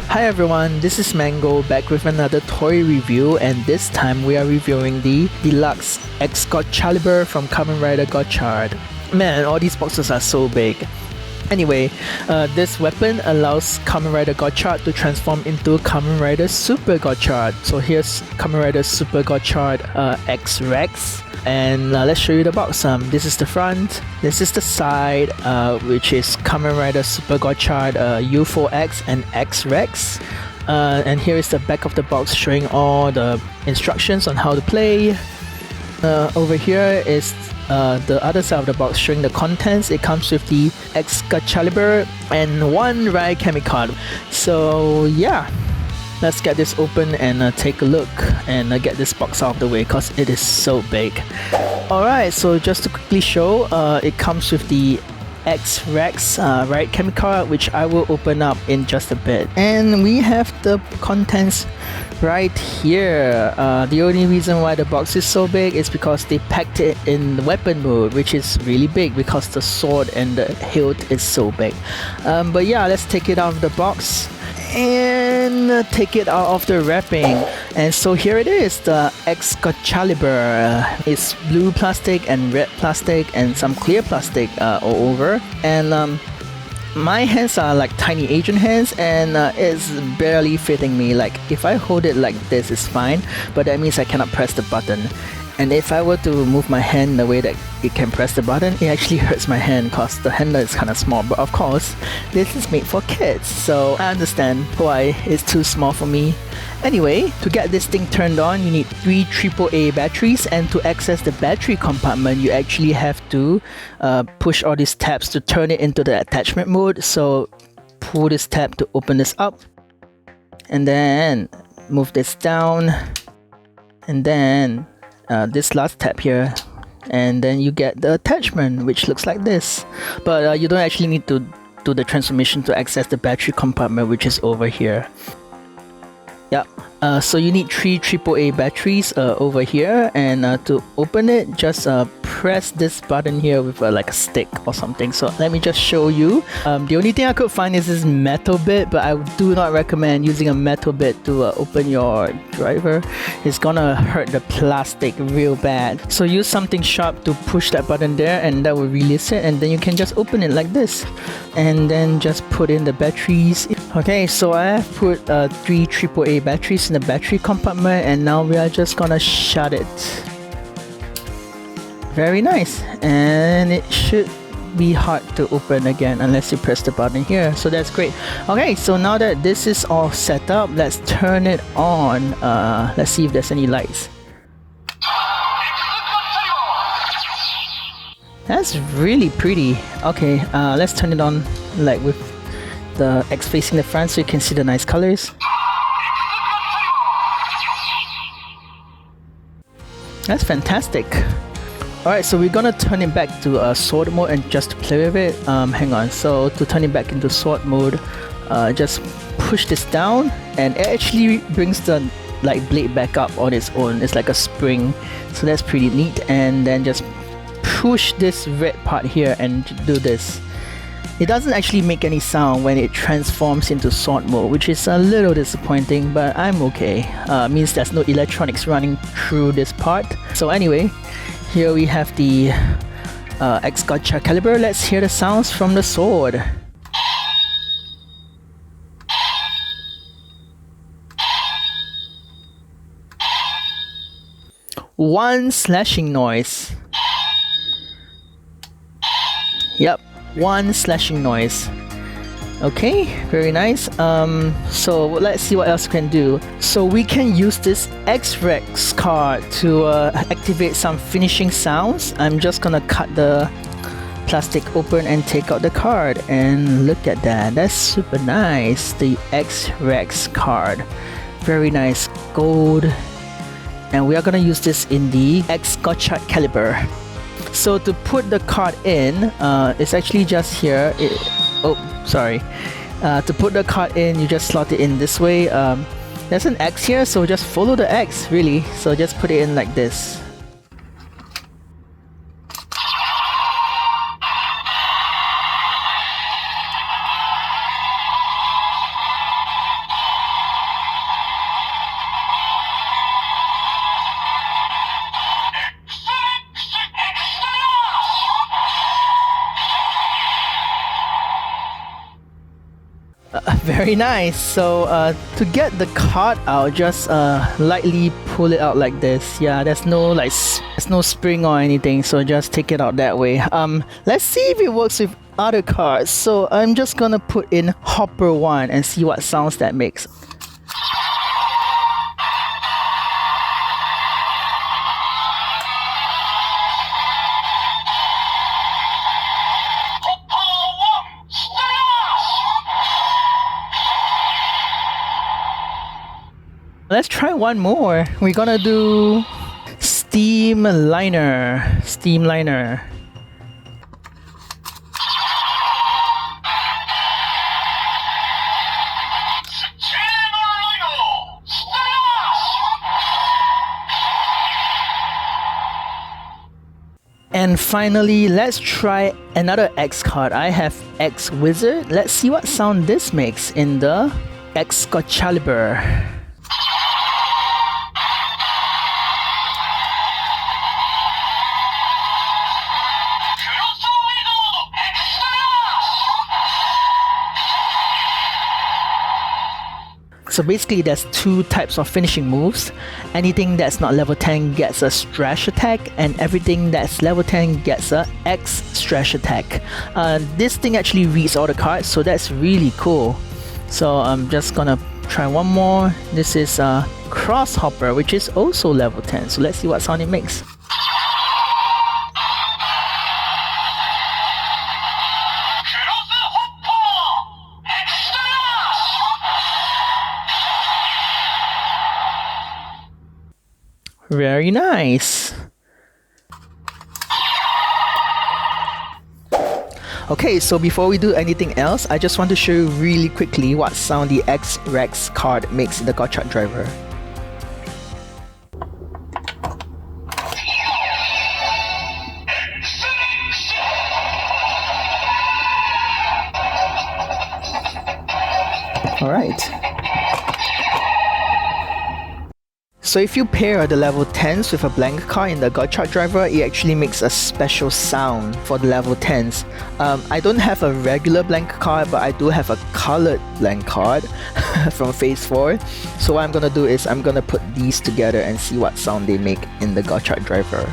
Hi everyone, this is Mango back with another toy review, and this time we are reviewing the DX Exgotchalibur from Kamen Rider Gotchard. Man, all these boxes are so big. Anyway, this weapon allows Kamen Rider Gotchard to transform into Kamen Rider Super Gotchard. So here's Kamen Rider Super Gotchard X Rex. And let's show you the box. This is the front, this is the side, which is Kamen Rider Super Gotchard UFO-X and X Rex. And here is the back of the box showing all the instructions on how to play. Over here is the other side of the box showing the contents. It comes with the Exgotchalibur and one Ride Chemy card. So yeah, let's get this open and take a look and get this box out of the way because it is so big. Alright, so just to quickly show, it comes with the X Rex Ride Chemy card, which I will open up in just a bit. And we have the contents right here. The only reason why the box is so big is because they packed it in the weapon mode, which is really big because the sword and the hilt is so big. But yeah, let's take it out of the box and take it out of the wrapping. And so here it is, the Exgotchalibur. It's blue plastic and red plastic and some clear plastic all over. And my hands are like tiny Asian hands, and it's barely fitting me. Like if I hold it like this, it's fine, but that means I cannot press the button. And if I were to move my hand in the way that it can press the button, it actually hurts my hand because the handle is kind of small. But of course, this is made for kids, so I understand why it's too small for me. Anyway, to get this thing turned on, you need 3 AAA batteries, and to access the battery compartment, you actually have to push all these tabs to turn it into the attachment mode. So pull this tab to open this up, and then move this down, and then this last tab here, and then you get the attachment, which looks like this. But you don't actually need to do the transformation to access the battery compartment, which is over here. Yep. So you need 3 AAA batteries over here, and to open it, just press this button here with like a stick or something. So let me just show you. The only thing I could find is this metal bit, but I do not recommend using a metal bit to open your driver. It's gonna hurt the plastic real bad. So use something sharp to push that button there, and that will release it, and then you can just open it like this, and then just put in the batteries. Okay, so I have put 3 AAA batteries in the battery compartment, and now we are just gonna shut it. Very nice, and it should be hard to open again unless you press the button here, so that's great. Okay, so now that this is all set up, let's turn it on. Let's see if there's any lights. That's really pretty. Okay, let's turn it on like with the X facing the front so you can see the nice colors. That's fantastic. Alright, so we're gonna turn it back to sword mode and just play with it. Hang on, so to turn it back into sword mode, just push this down, and it actually brings the like blade back up on its own. It's like a spring, so that's pretty neat. And then just push this red part here and do this. It doesn't actually make any sound when it transforms into sword mode, which is a little disappointing, but I'm okay. Means there's no electronics running through this part. So anyway, here we have the Exgotchalibur. Let's hear the sounds from the sword. One slashing noise. Yep, one slashing noise. Okay, very nice. So let's see what else we can do. So we can use this X Rex card to activate some finishing sounds. I'm just gonna cut the plastic open and take out the card, and look at that. That's super nice. The X Rex card, very nice, gold. And we are gonna use this in the Exgotchalibur. So to put the card in, it's actually just here. To put the card in, you just slot it in this way. There's an X here, so just follow the X really. So just put it in like this. Very nice. So to get the card out, just lightly pull it out like this. Yeah, there's no there's no spring or anything, so just take it out that way. Let's see if it works with other cards. So I'm just gonna put in Hopper 1 and see what sounds that makes. Let's try one more. We're gonna do Steamliner. Steamliner. And finally, let's try another X card. I have X Wizard. Let's see what sound this makes in the Exgotchalibur. So basically there's two types of finishing moves. Anything that's not level 10 gets a Strash attack, and everything that's level 10 gets a X Strash attack. This thing actually reads all the cards, so that's really cool. So I'm just gonna try one more. This is Crosshopper, which is also level 10. So let's see what sound it makes. Very nice. Okay, so before we do anything else, I just want to show you really quickly what sound the X-Rex card makes in the Gotchardriver. Alright. So if you pair the level 10s with a blank card in the Gotchardriver, it actually makes a special sound for the level 10s. I don't have a regular blank card, but I do have a colored blank card from Phase 4. So what I'm gonna do is I'm gonna put these together and see what sound they make in the Gotchardriver.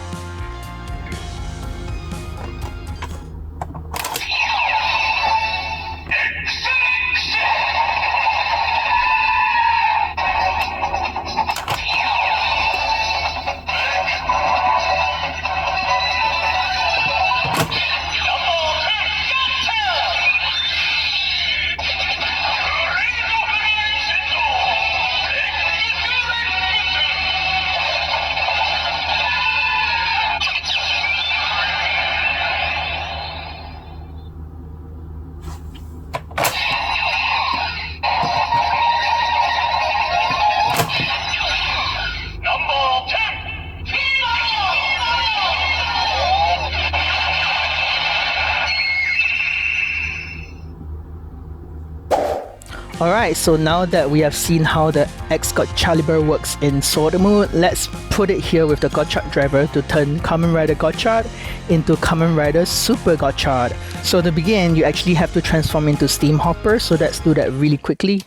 Alright, so now that we have seen how the Exgotchalibur works in Sword mode, let's put it here with the Gotchardriver to turn Kamen Rider Gotchard into Kamen Rider Super Gotchard. So to begin, you actually have to transform into Steam Hopper, so let's do that really quickly.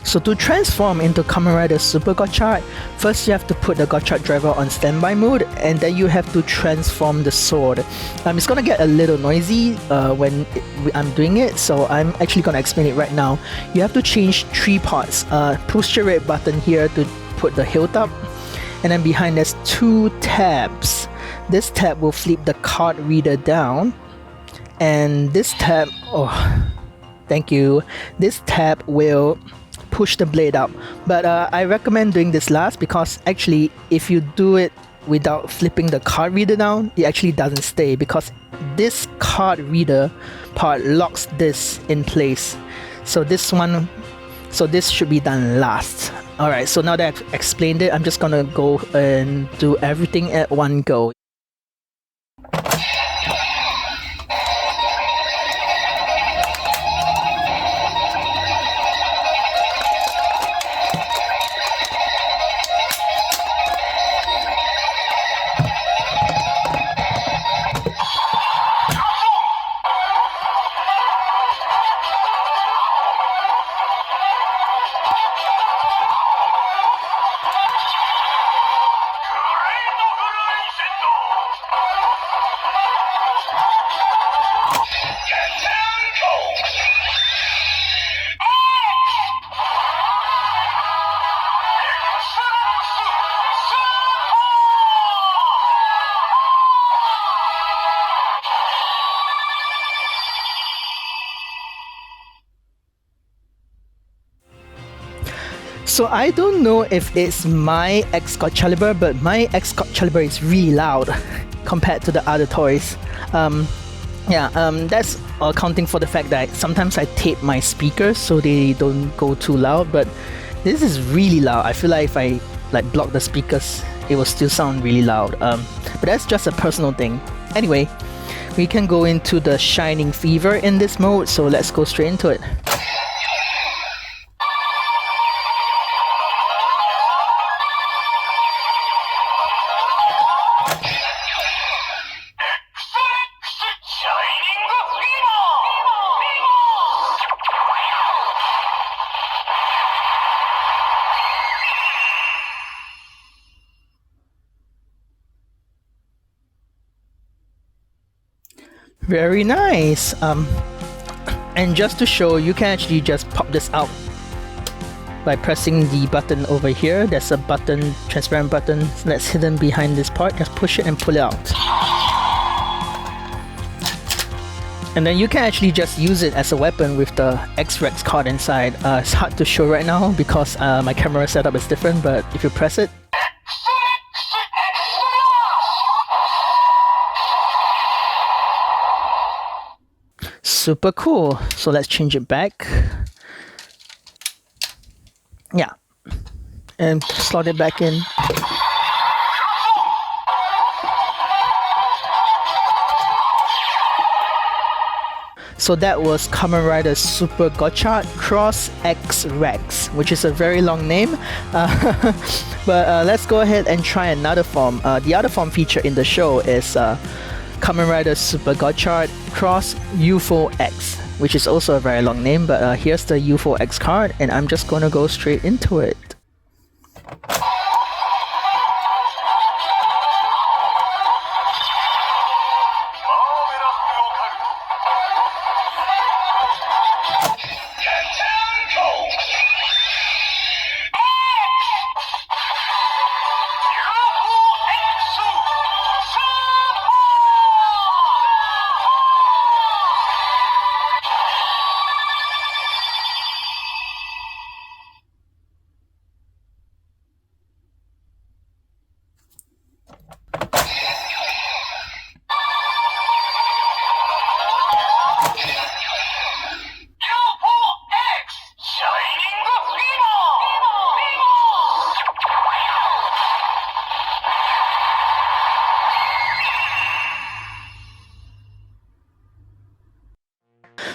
So to transform into Kamen Rider Super Gotchard, first you have to put the Gotchardriver on standby mode, and then you have to transform the sword. It's gonna get a little noisy when I'm doing it, so I'm actually gonna explain it right now. You have to change 3 parts. Push the red button here to put the hilt up, and then behind there's 2 tabs. This tab will flip the card reader down, and this tab, thank you, this tab will push the blade up, but I recommend doing this last, because actually if you do it without flipping the card reader down, it actually doesn't stay, because this card reader part locks this in place. So this should be done last. Alright, so now that I've explained it, I'm just gonna go and do everything at one go. So I don't know if it's my Exgotchalibur, but my Exgotchalibur is really loud compared to the other toys. That's accounting for the fact that sometimes I tape my speakers so they don't go too loud, but this is really loud. I feel like if I block the speakers, it will still sound really loud. But that's just a personal thing. Anyway, we can go into the Shining Fever in this mode, so let's go straight into it. Very nice. And just to show, you can actually just pop this out by pressing the button over here. There's a button, transparent button that's hidden behind this part. Just push it and pull it out. And then you can actually just use it as a weapon with the X-Rex card inside. It's hard to show right now because my camera setup is different, but if you press it, super cool. So let's change it back. Yeah. And slot it back in. So that was Kamen Rider Super Gotchard Cross X Rex, which is a very long name. But let's go ahead and try another form. The other form featured in the show is Kamen Rider Super Gotchard Cross UFO-X, which is also a very long name, but here's the UFO-X card, and I'm just gonna go straight into it.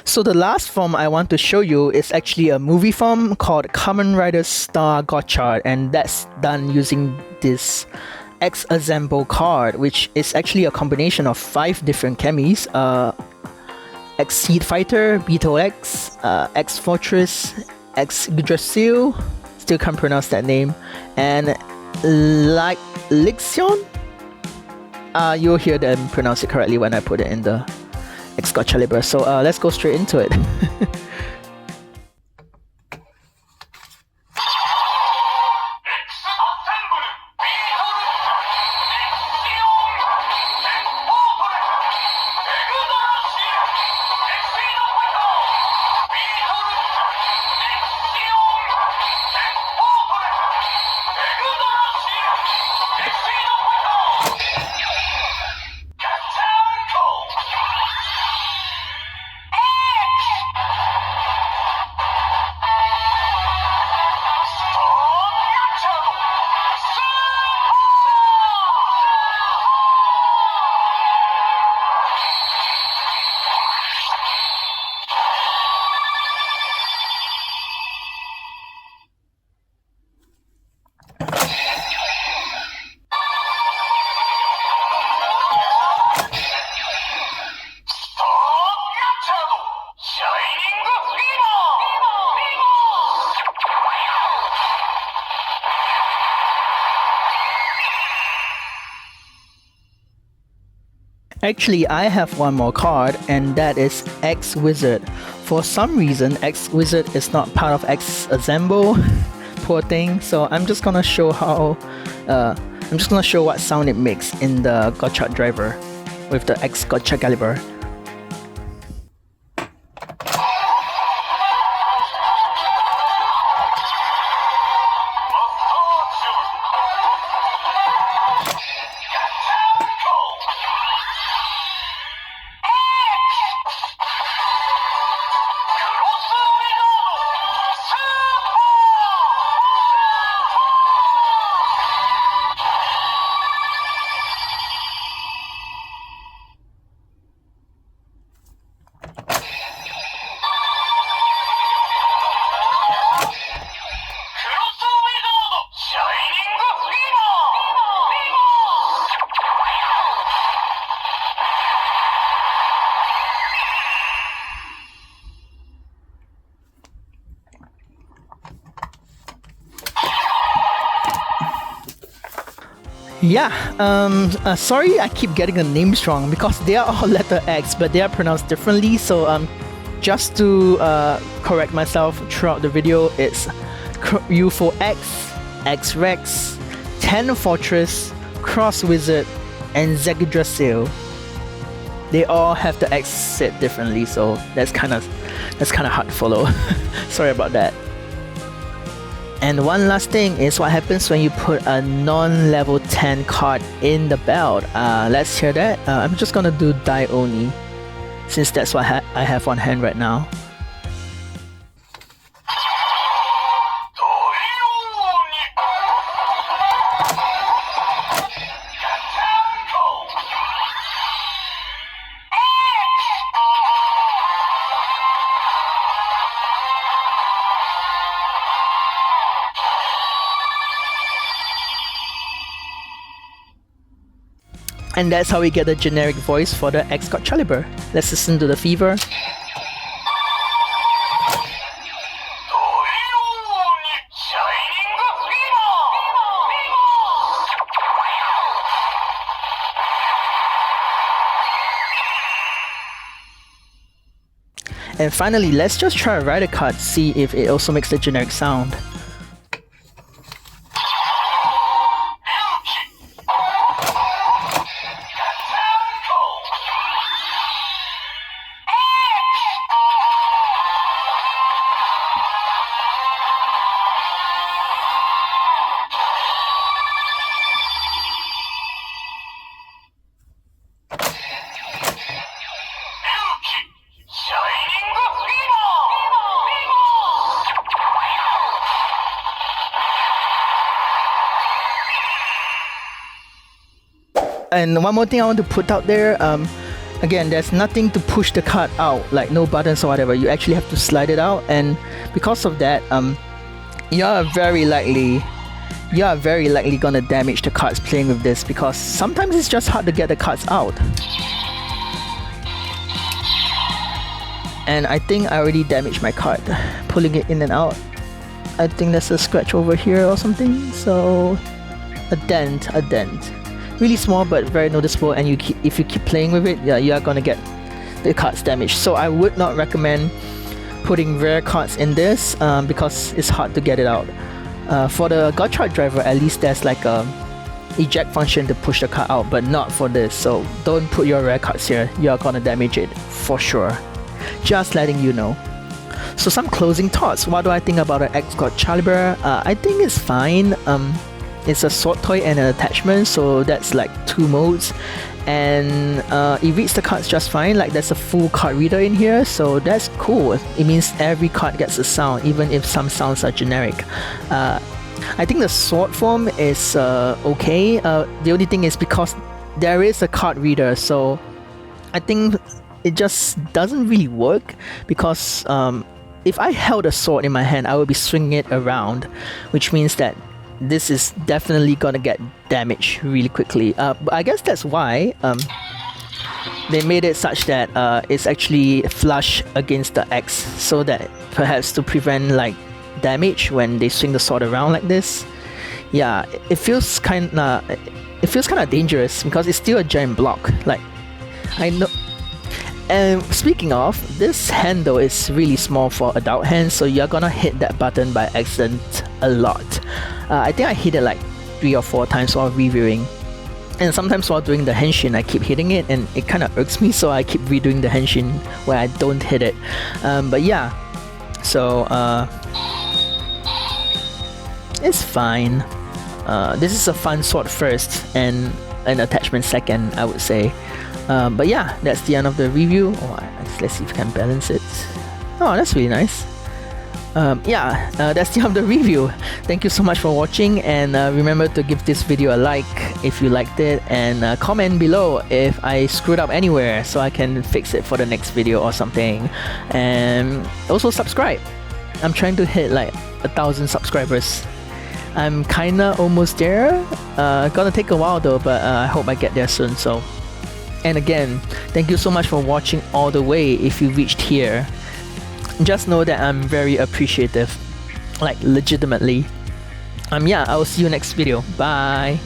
So the last form I want to show you is actually a movie form called Kamen Rider Star Gotchard, and that's done using this X Assemble card, which is actually a combination of 5 different chemies. X Seed Fighter, Beetle X, X Fortress, X Yggdrasil, still can't pronounce that name, and Lixion. You'll hear them pronounce it correctly when I put it in the Exgotchalibur. So let's go straight into it. Actually, I have one more card, and that is X Wizard. For some reason, X Wizard is not part of X Assemble. Poor thing. So I'm just gonna show what sound it makes in the Gotchardriver with the X Gotchardriver. Yeah, sorry I keep getting the names wrong because they are all letter X, but they are pronounced differently. So just to correct myself throughout the video, it's UFO-X, X-Rex, 10 Fortress, Cross Wizard, and Yggdrasil. They all have the X said differently, so that's kind of hard to follow. Sorry about that. And one last thing is what happens when you put a non-level 10 card in the belt. Let's hear that. I'm just gonna do die only, since that's what I have on hand right now. And that's how we get the generic voice for the Exgotchalibur. Let's listen to the fever. And finally, let's just try a rider card, see if it also makes the generic sound. And one more thing I want to put out there, again, there's nothing to push the card out, like no buttons or whatever. You actually have to slide it out, and because of that, you are very likely gonna damage the cards playing with this, because sometimes it's just hard to get the cards out. And I think I already damaged my card, pulling it in and out. I think there's a scratch over here or something, so a dent. Really small but very noticeable, and if you keep playing with it, yeah, you are gonna get the cards damaged. So I would not recommend putting rare cards in this because it's hard to get it out. For the Gotchardriver, at least there's like a eject function to push the card out, but not for this. So don't put your rare cards here, you are gonna damage it for sure. Just letting you know. So some closing thoughts. What do I think about the Exgotchalibur? I think it's fine. It's a sword toy and an attachment, so that's like 2 modes, and it reads the cards just fine. Like there's a full card reader in here, so that's cool. It means every card gets a sound, even if some sounds are generic. I think the sword form is okay. The only thing is because there is a card reader, so I think it just doesn't really work, because if I held a sword in my hand, I would be swinging it around, which means that this is definitely gonna get damaged really quickly. But I guess that's why they made it such that it's actually flush against the X, so that perhaps to prevent like damage when they swing the sword around like this. Yeah, it feels kind of dangerous because it's still a giant block. Like, I know. And speaking of, this handle is really small for adult hands, so you're gonna hit that button by accident a lot. I think I hit it like 3 or 4 times while reviewing, and sometimes while doing the henshin I keep hitting it, and it kind of irks me, so I keep redoing the henshin where I don't hit it. But yeah, so it's fine. This is a fun sword first and an attachment second, I would say. But yeah, that's the end of the review. Let's see if we can balance it. Oh, that's really nice. Yeah, that's the end of the review. Thank you so much for watching, and remember to give this video a like if you liked it, and comment below if I screwed up anywhere so I can fix it for the next video or something. And also subscribe. I'm trying to hit like 1,000 subscribers. I'm kinda almost there. Gonna take a while though, but I hope I get there soon. So, and again, thank you so much for watching all the way. If you reached here, just know that I'm very appreciative, like legitimately. Yeah, I will see you next video. Bye.